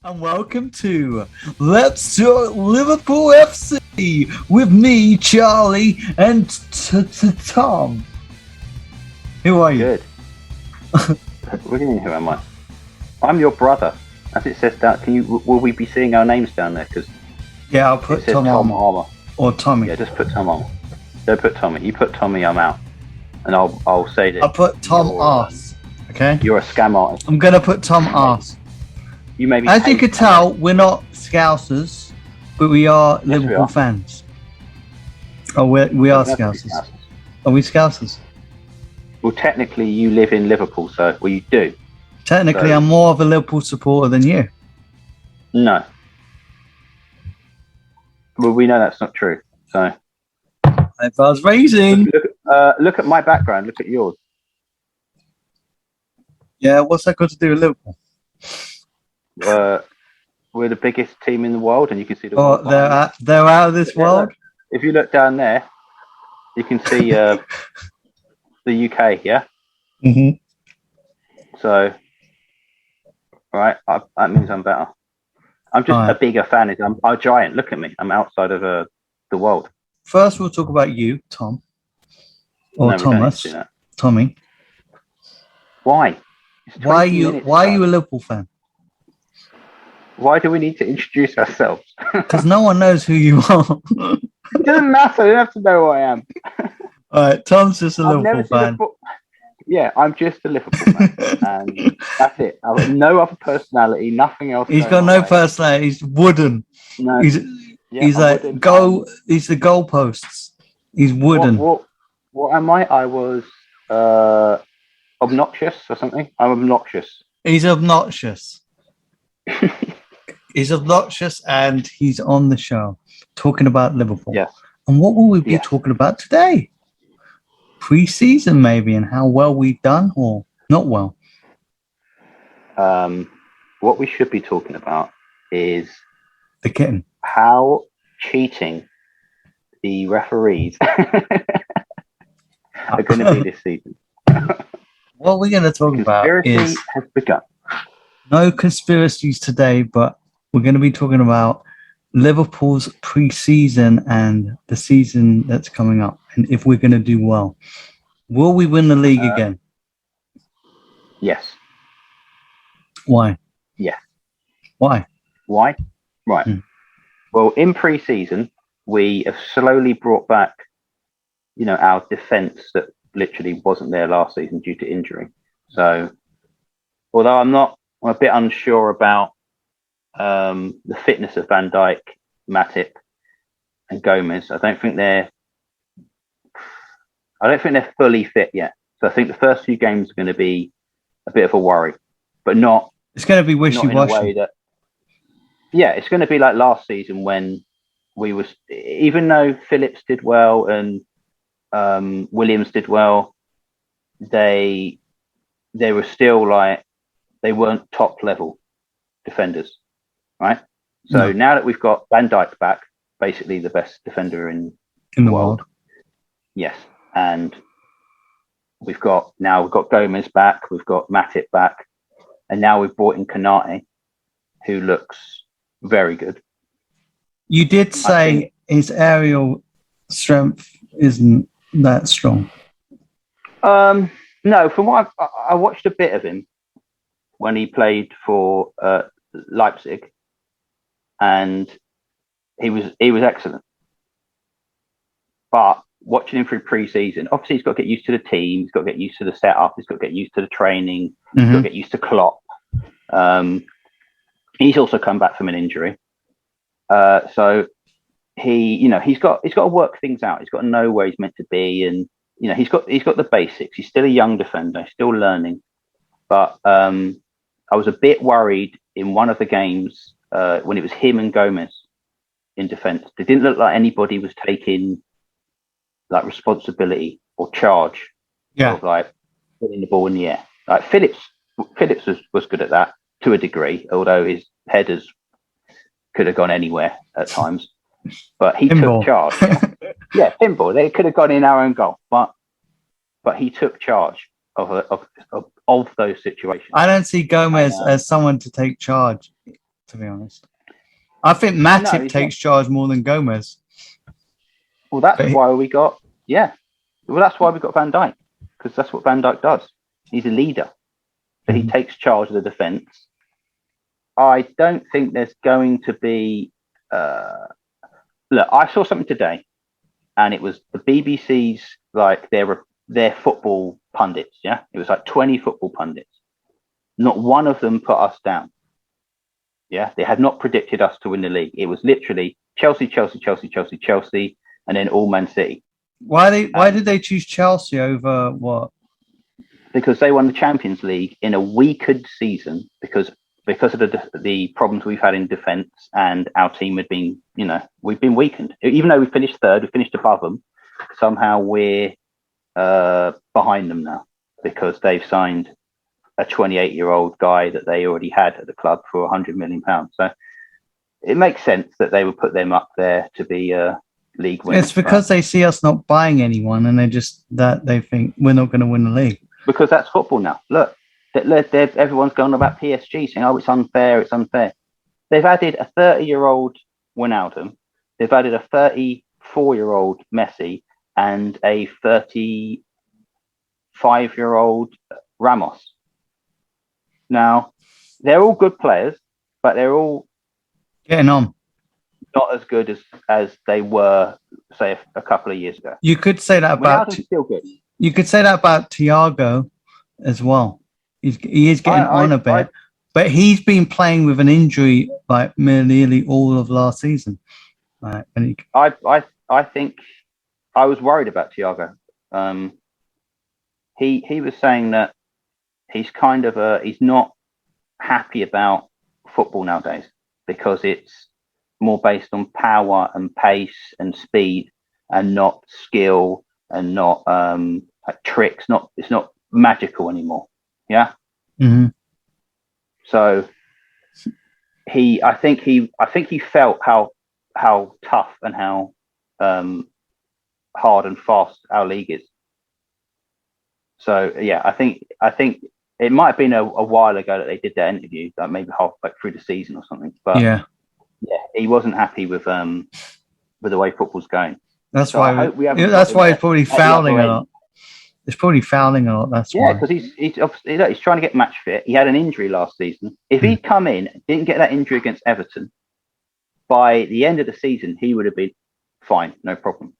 And welcome to Let's Talk Liverpool FC with me, Charlie, and Tom. Who are you? Good. What do you mean, who am I? I'm your brother. As it says down, will we be seeing our names down there? Because yeah, I'll put Tom Armour. Or Tommy. Yeah, just put Tom Armour. Don't put Tommy. You put Tommy, I'm out. And I'll say that. I'll put Tom Arse. Okay? You're a scam artist. I'm going to put Tom Arse. You may be. As you can tell, we're not Scousers, but we are Liverpool fans. Oh, we are Scousers. Are we Scousers? Well, technically, you live in Liverpool, so you do. Technically, I'm more of a Liverpool supporter than you. No. Well, we know that's not true. So. If I was raising. Look at my background. Look at yours. Yeah, what's that got to do with Liverpool? We're the biggest team in the world, and you can see the. Oh, they're out of this world. If you look down there, you can see the UK. Yeah. Mhm. So, right, that means I'm better. I'm just a bigger fan. I'm a giant. Look at me. I'm outside of the world. First, we'll talk about you, Tom, or no, Thomas, Tommy. Why? Why are you a Liverpool fan? Why do we need to introduce ourselves? Because no one knows who you are. It doesn't matter. You don't have to know who I am. All right, Tom's just a Liverpool fan. Yeah, I'm just a Liverpool fan, and that's it. I've got no other personality, nothing else. He's got no personality. He's wooden. No, he's like He's the goalposts. He's wooden. What am I? I was obnoxious or something. I'm obnoxious. He's obnoxious. He's obnoxious, and he's on the show talking about Liverpool. Yes. And what will we be talking about today? Preseason, maybe, and how well we've done, or not well. What we should be talking about is the kitten. How cheating the referees are going to be this season. What we're going to talk about is has begun. No conspiracies today, but we're going to be talking about Liverpool's pre-season and the season that's coming up, and if we're going to do well. Will we win the league again? Yes. Why? Yeah. Why? Right. Well, in pre-season, we have slowly brought back, our defence that literally wasn't there last season due to injury. So, although I'm a bit unsure about the fitness of Van Dijk, Matip, and Gomez. I don't think they're fully fit yet. So I think the first few games are going to be a bit of a worry, but not. It's going to be wishy-washy. It's going to be like last season when even though Phillips did well and Williams did well, they were still they weren't top level defenders, right? So now that we've got Van Dijk back, basically the best defender in the world. Yes, and we've got Gomez back, we've got Matip back, and now we've brought in Konate, who looks very good. You did say his aerial strength isn't that strong. No, from what I watched a bit of him when he played for Leipzig, and he was excellent. But watching him through pre-season, obviously he's got to get used to the team, he's got to get used to the setup, he's got to get used to the training, he's got to get used to Klopp. He's also come back from an injury, so he's got to work things out. He's got to know where he's meant to be, and he's got the basics. He's still a young defender, he's still learning. But I was a bit worried in one of the games when it was him and Gomez in defence. It didn't look like anybody was taking responsibility or charge of putting the ball in the air. Like Phillips was good at that to a degree, although his headers could have gone anywhere at times. But he took charge. Yeah, pinball. They could have gone in our own goal, but he took charge of those situations. I don't see Gomez as someone to take charge. to be honest. I think No, Matip he's takes charge more than Gomez. Well, that's why we got that's why we got Van Dijk, because that's what Van Dijk does. He's a leader, so he takes charge of the defence. I don't think there's going to be. Look, I saw something today, and it was the BBC's like their football pundits. Yeah, it was like 20 football pundits. Not one of them put us down. Yeah, they had not predicted us to win the league. It was literally Chelsea, Chelsea, Chelsea, Chelsea, Chelsea, and then all Man City. Why did they choose Chelsea over what? Because they won the Champions League in a weakened season because of the problems we've had in defence, and our team had been, we've been weakened. Even though we finished third, we finished above them. Somehow we're behind them now because they've signed a 28-year-old guy that they already had at the club for £100 million. So it makes sense that they would put them up there to be league winners. It's because they see us not buying anyone, and they think we're not going to win the league. Because that's football now. Look, everyone's going on about PSG saying, "Oh, it's unfair, it's unfair." They've added a 30-year-old Wijnaldum, they've added a 34-year-old Messi, and a 35-year-old Ramos. Now, they're all good players, but they're all getting on. Not as good as they were, say, a couple of years ago. You could say that about still good. You could say that about Thiago as well. He is getting on a bit, but he's been playing with an injury like nearly all of last season. I think I was worried about Thiago. He was saying that he's kind of he's not happy about football nowadays because it's more based on power and pace and speed and not skill and not like tricks. It's not magical anymore. Yeah. Mm-hmm. So I think he felt how tough and how hard and fast our league is. So yeah, I think it might have been a while ago that they did that interview, like maybe halfway through the season or something. But yeah, he wasn't happy with the way football's going. That's so why that's why he's probably fouling a lot. He's probably fouling a lot. That's why. Yeah, because he's trying to get match fit. He had an injury last season. If he'd come in, didn't get that injury against Everton, by the end of the season, he would have been fine, no problem.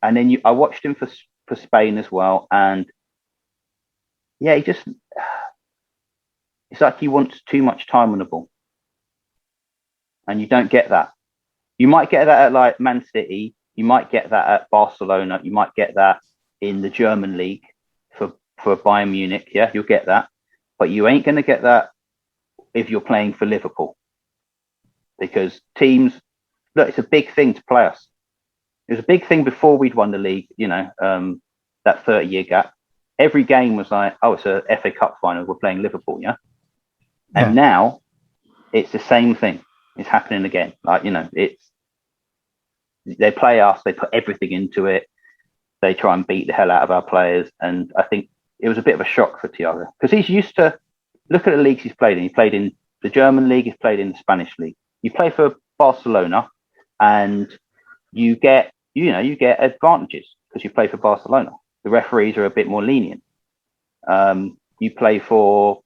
And then I watched him for Spain as well, and yeah, it's like he wants too much time on the ball, and you don't get that. You might get that at like Man City, you might get that at Barcelona, you might get that in the German league for Bayern Munich. Yeah, you'll get that, but you ain't going to get that if you're playing for Liverpool, because teams, look, it's a big thing to play us. It was a big thing before we'd won the league, that 30-year gap. Every game was like, oh, it's a FA Cup final, we're playing Liverpool, yeah? And now it's the same thing. It's happening again. Like, they play us, they put everything into it. They try and beat the hell out of our players. And I think it was a bit of a shock for Thiago because he's used to look at the leagues he's played in. He played in the German league, he's played in the Spanish league. You play for Barcelona and you get advantages because you play for Barcelona. The referees are a bit more lenient. You play for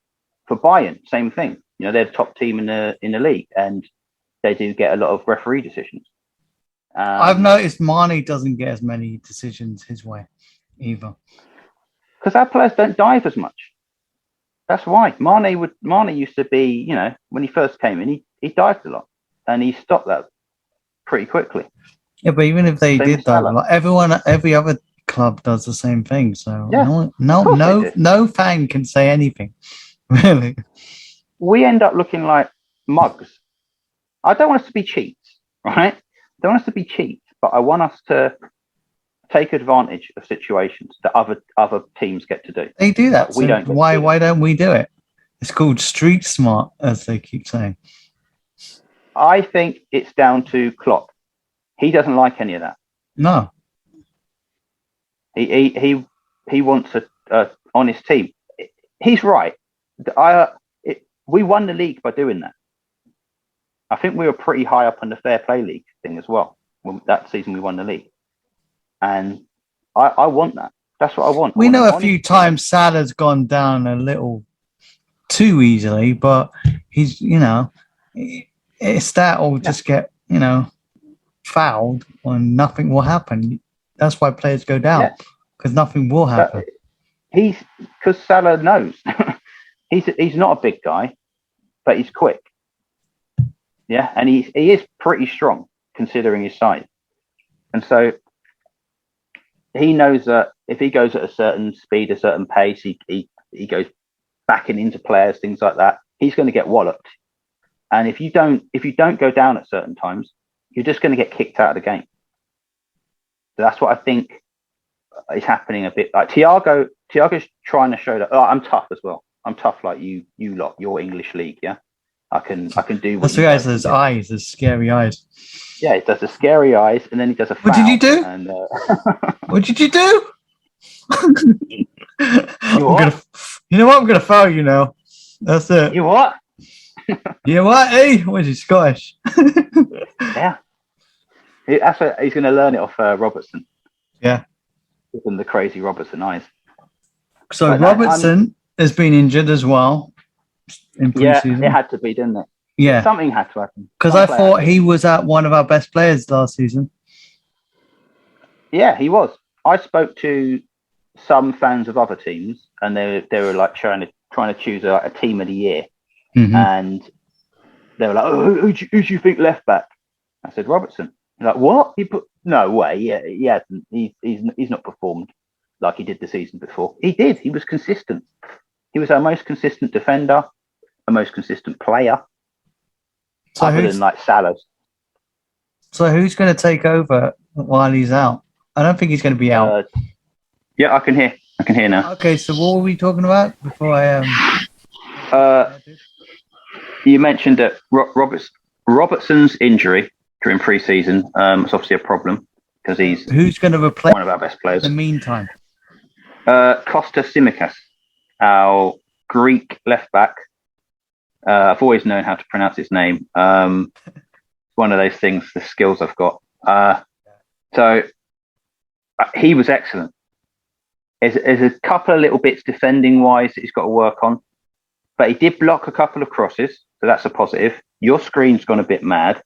Bayern, same thing. They're the top team in the league, and they do get a lot of referee decisions. I've noticed Mane doesn't get as many decisions his way either, because our players don't dive as much. That's why Mane used to be, when he first came in, he dived a lot, and he stopped that pretty quickly. Yeah, but even if they did dive a lot, every other club does the same thing. So yeah, no fan can say anything, really. We end up looking like mugs. I don't want us to be cheats, right? I don't want us to be cheats, but I want us to take advantage of situations that other teams get to do. They do that. We don't. Why don't we do it? It's called street smart, as they keep saying. I think it's down to Klopp. He doesn't like any of that. No. He wants on his team. He's right. We won the league by doing that. I think we were pretty high up on the Fair Play League thing as well. That season we won the league. And I want that. That's what I want. We know a few times Salah's gone down a little too easily, but he's, it's that or just get, fouled and nothing will happen. That's why players go down, because nothing will happen. Because Salah knows. he's not a big guy, but he's quick. Yeah, and he is pretty strong considering his size. And so he knows that if he goes at a certain speed, a certain pace, he goes backing into players, things like that, he's going to get walloped. And if you don't go down at certain times, you're just going to get kicked out of the game. So that's what I think is happening a bit. Like Thiago's trying to show that I'm tough as well. I'm tough like you lot, your English league, yeah. I can do. That's the guys. Those eyes, those scary eyes. Yeah, he does the scary eyes, and then he does a foul. What did you do? And, what did you do? You know what? I'm gonna foul you now. That's it. You what? You know what? Hey, what is he, Scottish? Yeah. That's what he's going to learn it off Robertson. Yeah. Give him the crazy Robertson eyes. So but Robertson has been injured as well in pre-season. Yeah, it had to be, didn't it? Yeah. Something had to happen. Because I thought he was one of our best players last season. Yeah, he was. I spoke to some fans of other teams, and they were like trying to choose a team of the year, and they were like, "Oh, who do you think left back?" I said Robertson. They're like, what? No way. Yeah, he hasn't. He's not performed like he did the season before. He did. He was consistent. He was our most consistent defender, our most consistent player, other than like Salah's. So who's going to take over while he's out? I don't think he's going to be out. Yeah, I can hear now. Okay, so what were we talking about before I you mentioned that Robertson's injury during pre-season is obviously a problem because who's going to replace one of our best players. In the meantime, Costa Tsimikas, our Greek left back. I've always known how to pronounce his name. One of those things, the skills I've got. So he was excellent. There's a couple of little bits defending wise that he's got to work on, but he did block a couple of crosses, so that's a positive. Your screen's gone a bit mad.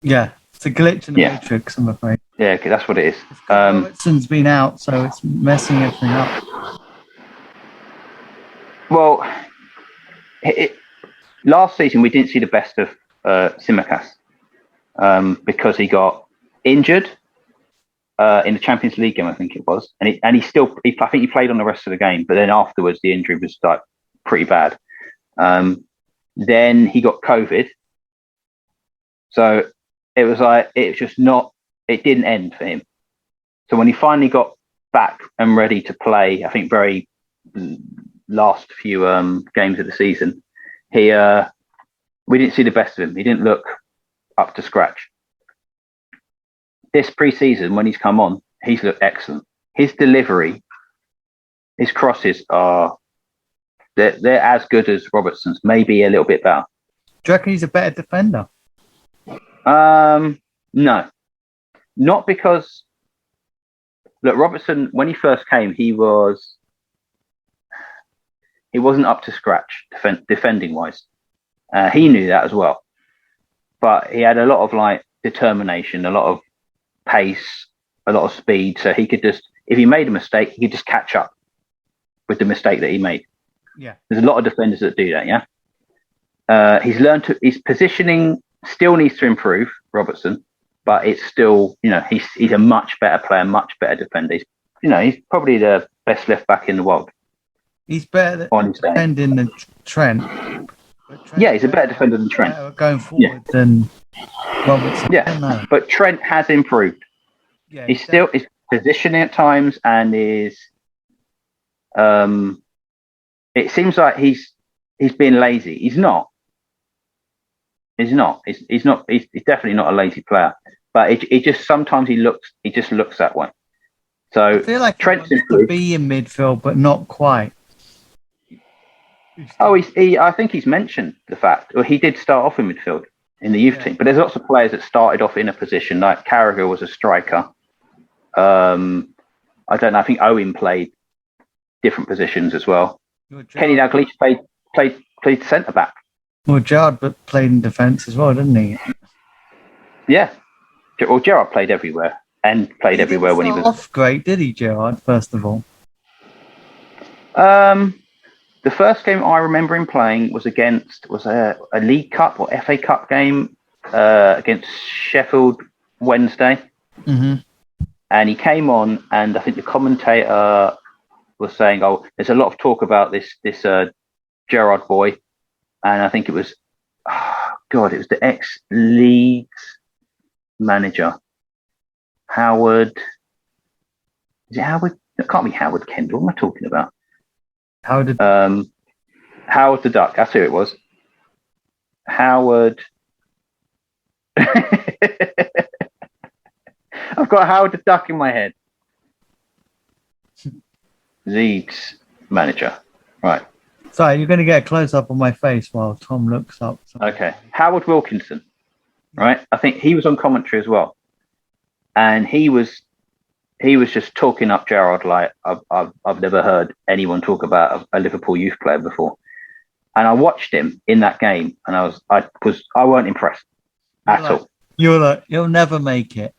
Yeah, it's a glitch in the matrix, I'm afraid. Yeah, that's what it is. Robertson's been out, so it's messing everything up. Well, last season we didn't see the best of Tsimikas because he got injured in the Champions League game, I think it was, and I think he played on the rest of the game, but then afterwards the injury was like pretty bad. Then he got COVID, so it was like it didn't end for him. So when he finally got back and ready to play, I think very last few games of the season, we didn't see the best of him. He didn't look up to scratch. This pre-season, when he's come on, he's looked excellent. His delivery, his crosses they're as good as Robertson's, maybe a little bit better. Do you reckon he's a better defender? No, not because. Look, Robertson, when he first came, he wasn't up to scratch defending wise. He knew that as well, but he had a lot of like determination, a lot of pace, a lot of speed. So he could just, if he made a mistake, he could just catch up with the mistake that he made. Yeah, there's a lot of defenders that do that. Yeah, his positioning still needs to improve, Robertson, but it's still, he's a much better player, much better defender. He's probably the best left back in the world. He's better defending than Trent. Yeah, he's a better defender than Trent. Going forward than Robertson. Yeah, but Trent has improved. Yeah, he's still his positioning at times, and is. It seems like he's being lazy. He's not. He's definitely not a lazy player. But it just sometimes he just looks that way. So I feel like Trent's he wants to be in midfield, but not quite. Oh, I think he's mentioned the fact, or he did start off in midfield in the youth team. But there's lots of players that started off in a position, like Carragher was a striker. I don't know. I think Owen played different positions as well. Kenny Dalglish played centre back. Well, Gerrard played in defence as well, didn't he? Yeah. Well, Gerrard played everywhere and played everywhere when he was off great, did he, Gerrard? First of all, the first game I remember him playing was a League Cup or FA Cup game against Sheffield Wednesday, and he came on, and I think the commentator was saying, "Oh, there's a lot of talk about this Gerrard boy," and I think it was, it was the ex-Leeds manager, Howard. Is it Howard? It can't be Howard Kendall. What am I talking about? Howard the Duck. That's who it was. Howard. I've got Howard the Duck in my head. Leeds manager. Right. Sorry, you're going to get a close-up on my face while Tom looks up. Okay. Howard Wilkinson. Right. I think he was on commentary as well. And he was just talking up Gerrard like I've never heard anyone talk about a Liverpool youth player before. And I watched him in that game, and I weren't impressed at all. You're like, you'll never make it.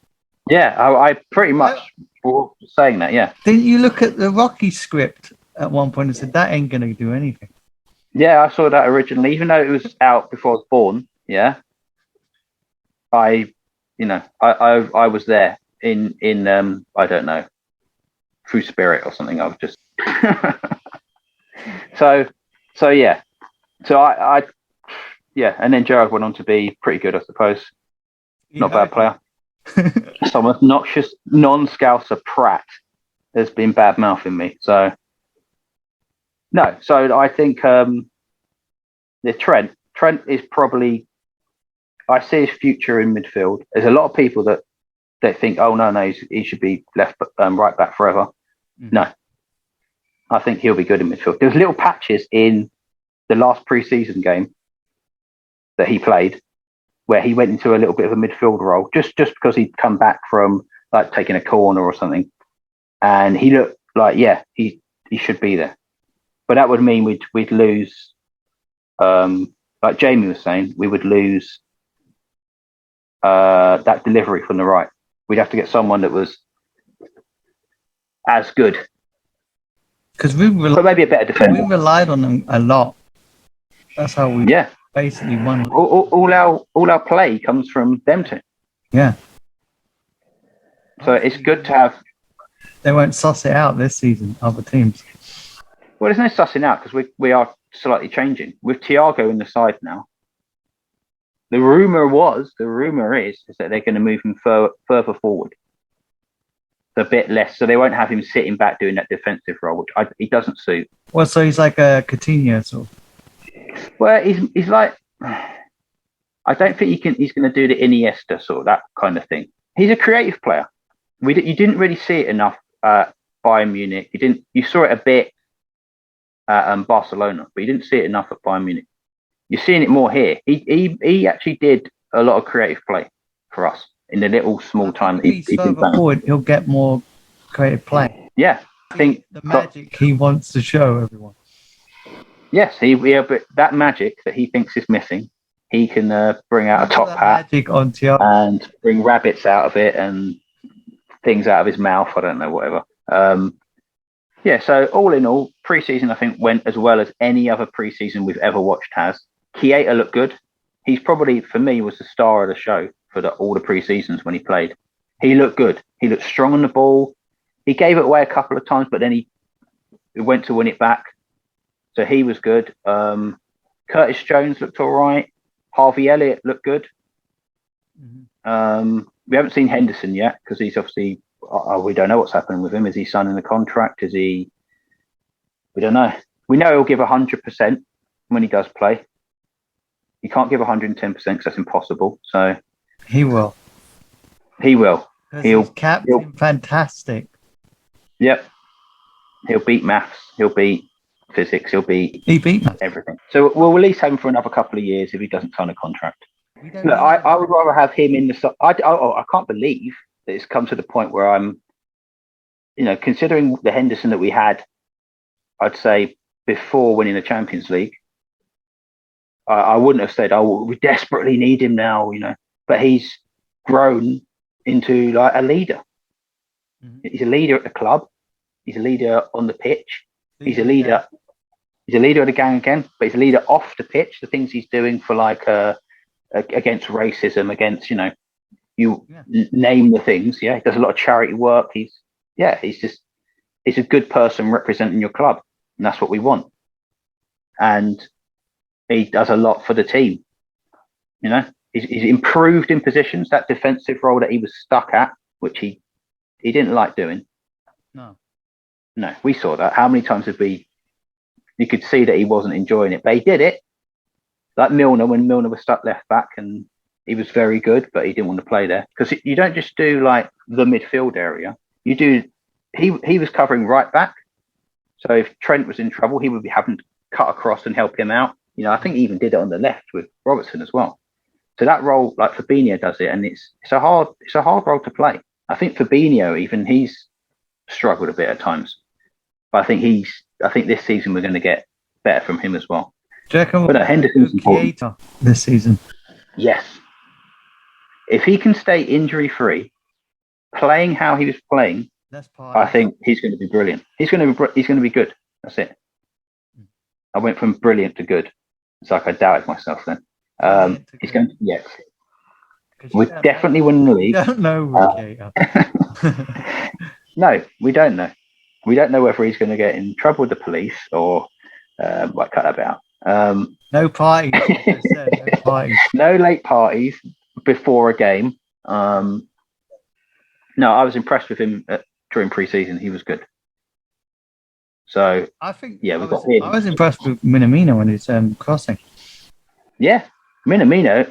Yeah, I pretty much was saying that. Yeah. Didn't you look at the Rocky script at one point and said that ain't gonna do anything? Yeah, I saw that originally, even though it was out before I was born. Yeah. I was there. In I don't know, through spirit or something. I was just so yeah. So I and then Gerrard went on to be pretty good, I suppose. Not a bad player. Some obnoxious non-Scouser prat has been bad mouthing me. So no, so I think the Trent is probably, I see his future in midfield. There's a lot of people that think, oh no, he should be left right back forever. No, I think he'll be good in midfield. There's little patches in the last pre-season game that he played where he went into a little bit of a midfield role, just because he'd come back from like taking a corner or something, and he looked like he should be there. But that would mean we'd lose, like Jamie was saying, we would lose that delivery from the right. We'd have to get someone that was as good. Because but maybe a better defender. We relied on them a lot. That's how we basically won. All our play comes from them two. Yeah. So it's good to have. They won't suss it out this season, other teams. Well, there's no sussing out because we are slightly changing. With Thiago in the side now, the rumour is that they're going to move him further forward. A bit less, so they won't have him sitting back doing that defensive role, which he doesn't suit. Well, so he's like a Coutinho sort of. Well, he's like, I don't think he's going to do the Iniesta sort of, that kind of thing. He's a creative player. You didn't really see it enough at Bayern Munich. You saw it a bit at Barcelona, but you didn't see it enough at Bayern Munich. You're seeing it more here. He actually did a lot of creative play for us in the little small time that he's been playing. Forward, he'll get more creative play. Yeah, I think the magic he wants to show everyone. Yes, but that magic that he thinks is missing, he can bring out a top hat on and bring rabbits out of it and things out of his mouth. I don't know, whatever. So all in all, pre-season I think went as well as any other pre-season we've ever watched has. Keita looked good. He's probably, for me, was the star of the show for all the pre-seasons when he played. He looked good. He looked strong on the ball. He gave it away a couple of times, but then he went to win it back. So he was good. Curtis Jones looked all right. Harvey Elliott looked good. Mm-hmm. We haven't seen Henderson yet because he's obviously, we don't know what's happening with him. Is he signing a contract? We don't know. We know he'll give 100% when he does play. He can't give 110% because that's impossible. So he will. He'll captain fantastic. Yep. He'll beat maths. He'll beat physics. He beat maths. Everything. So we'll release him for another couple of years if he doesn't sign a contract. We don't Look, need I would rather have him in the. I can't believe that it's come to the point where I'm, considering the Henderson that we had, I'd say before winning the Champions League, I wouldn't have said, "Oh, we desperately need him now," But he's grown into like a leader. Mhm. He's a leader at the club. He's a leader on the pitch. He's a Leader, leader. He's a leader of the gang again, but he's a leader off the pitch. The things he's doing for like against racism, against name the things. Yeah, he does a lot of charity work. He's a good person representing your club, and that's what we want. And he does a lot for the team. He's improved in positions. That defensive role that he was stuck at, which he didn't like doing. No, we saw that. How many times you could see that he wasn't enjoying it, but he did it. Like Milner, when Milner was stuck left back, and he was very good, but he didn't want to play there. Because you don't just do like the midfield area. You do. He was covering right back. So if Trent was in trouble, he would be having to cut across and help him out. I think he even did it on the left with Robertson as well. So that role, like Fabinho does it, and it's a hard role to play. I think Fabinho, even he's struggled a bit at times, but I think this season we're going to get better from him as well. Do you reckon But Henderson's important this season? Yes, if he can stay injury free, playing how he was playing, I think he's going to be brilliant. He's going to be good. That's it. I went from brilliant to good. It's like I doubted myself then. He's going to be excellent. We definitely win the league. Don't know. No, we don't know. We don't know whether he's going to get in trouble with the police or cut that out. No parties. Like I said, no parties. No late parties before a game. No, I was impressed with him during pre-season. He was good. So I think I was impressed with Minamino when he's crossing. Yeah, Minamino.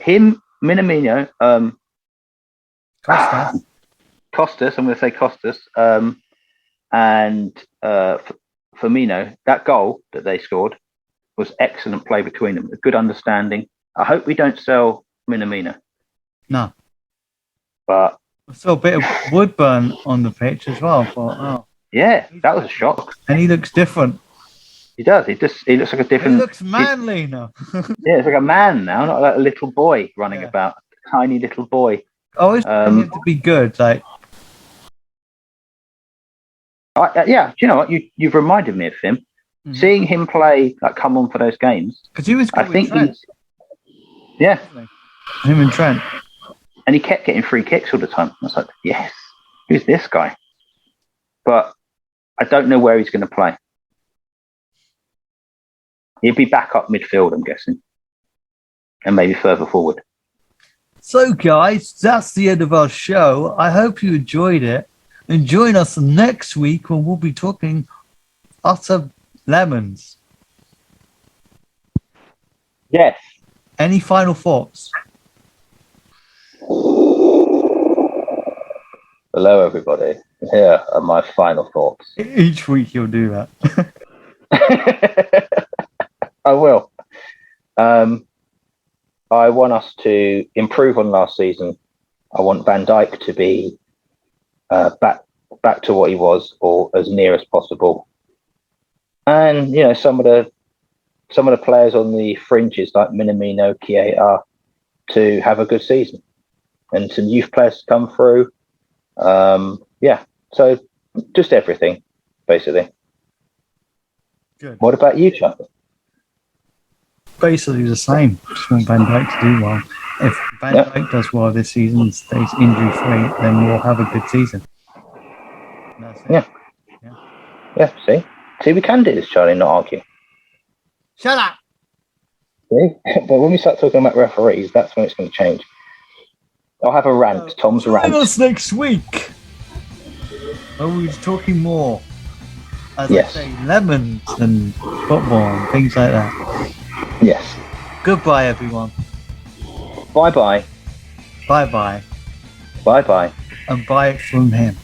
Costas. I'm going to say Costas. And Firmino. That goal that they scored was excellent play between them. A good understanding. I hope we don't sell Minamino. No. But I saw a bit of Woodburn on the pitch as well. Yeah, that was a shock. And he looks different. He does. He looks like a different. He looks manly now. Yeah, it's like a man now, not like a little boy running about. A tiny little boy. I always want him to be good. Like, do you know what? You've reminded me of him. Mm-hmm. Seeing him play, like come on for those games. Because he was good with Trent. Yeah. Him and Trent. And he kept getting free kicks all the time. I was like, yes, who's this guy? But I don't know where he's going to play. He'll be back up midfield, I'm guessing. And maybe further forward. So, guys, that's the end of our show. I hope you enjoyed it. And join us next week when we'll be talking utter lemons. Yes. Any final thoughts? Hello, everybody. Here are my final thoughts. Each week you'll do that. I will. I want us to improve on last season. I want Van Dijk to be back to what he was, or as near as possible. And some of the players on the fringes like Minamino, Keita, to have a good season, and some youth players to come through. So just everything, basically. Good. What about you, Chuck? Basically the same. Just want Van Dijk to do well. If Van Dijk does well this season and stays injury free, then we'll have a good season. That's it. Yeah. See, we can do this, Charlie, not argue. Shut up. See? But when we start talking about referees, that's when it's going to change. I'll have a rant. Tom's rant. Join us next week. We're talking more. As I say, lemons and football and things like that. Yes. Goodbye, everyone. Bye-bye. Bye-bye. Bye-bye. And bye from him.